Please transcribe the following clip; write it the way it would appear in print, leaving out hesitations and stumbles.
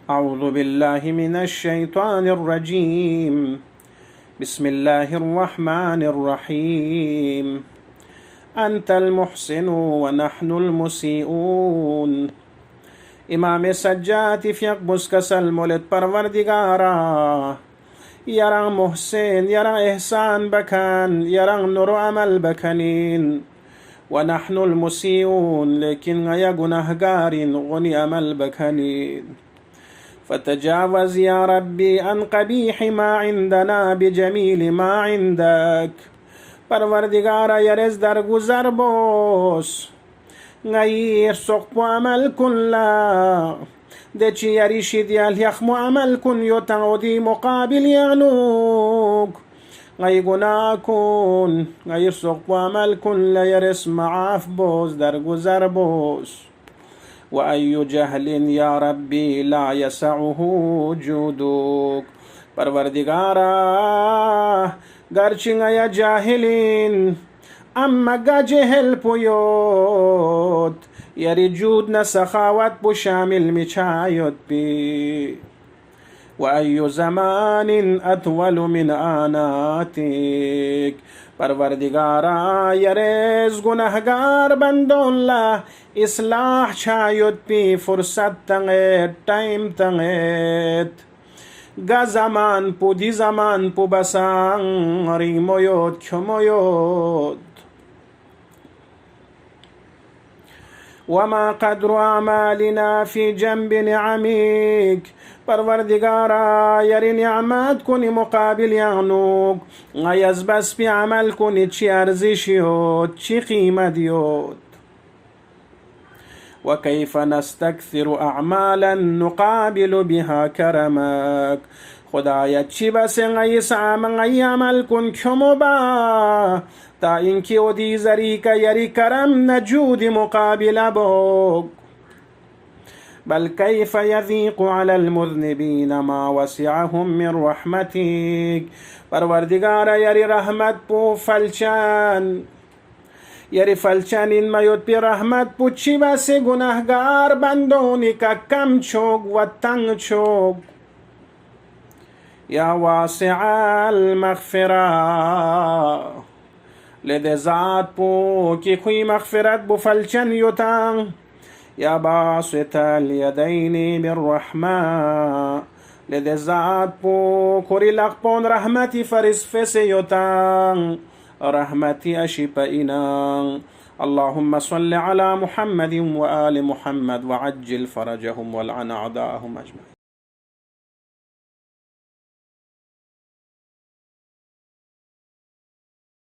أعوذ بالله من الشيطان الرجيم. بسم الله الرحمن الرحيم. أنت المحسن ونحن المسيئون. امام سجاد فيق بسكس المولد پروردگارا يران محسن يران إحسان بكان يران نور عمل بكنين ونحن المسيئون لكن غيا گناهگارين غني عمل بكنين. فتجاوز يا ربي عن قبيح ما عندنا بجميل ما عندك. پروردگارا يرز در گذر بوس غير سقب عمل كن لا دچي يريشد يخم عمل كن يتعودي مقابل يعنوك غي گناكون غير سقب عمل كن لا يرس معاف بوس در گذر بوس. وأي جهل يا ربي لا يسعه جودك. پروردگارا گرچه يا جاهلين اما گا جهل پویود یری جود نسخاوت بو شامل مچايد بي. وأي زمان أطول من آناتك. پروردگارا یریز گناهگار بندون لا اصلاح چايد بي فرصت تنگیت ٹائم تنگیت گا زمان پو دی زمان پو بسان ری مویود کمویود. وما قدر أعمالنا في جنب نعمك. پروردگارا یری نعمت کنی مقابل یعنوک غیز بس بی عمل کنی چی ارزش یود چی قیمت یود. وكيف نستكثر أعمالا نقابل بها كرمك. خدایا چی بس غیس غی عمل کن کمو با تا اینکی و دی زریک یری کرم نجود مقابل بوك. بل كيف يذيق على المذنبين ما وسعهم من رحمتك. پروردگارا یری رحمت پو فلچان یری فلچان این میود پی رحمت پو چی بس گناهگار بندونی که کم چوک و تنگ چوک. يا واسع المغفرة لدي ذات بو كي خوي مغفرت بو فلچن يتان. يا باسط اليدين بالرحمة لدي ذات بو كوري لقبون رحمتي فرس فسي يتان رحمتي أشبئنا. اللهم صل على محمد وآل محمد وعجل فرجهم والعن أعداءهم أجمعين.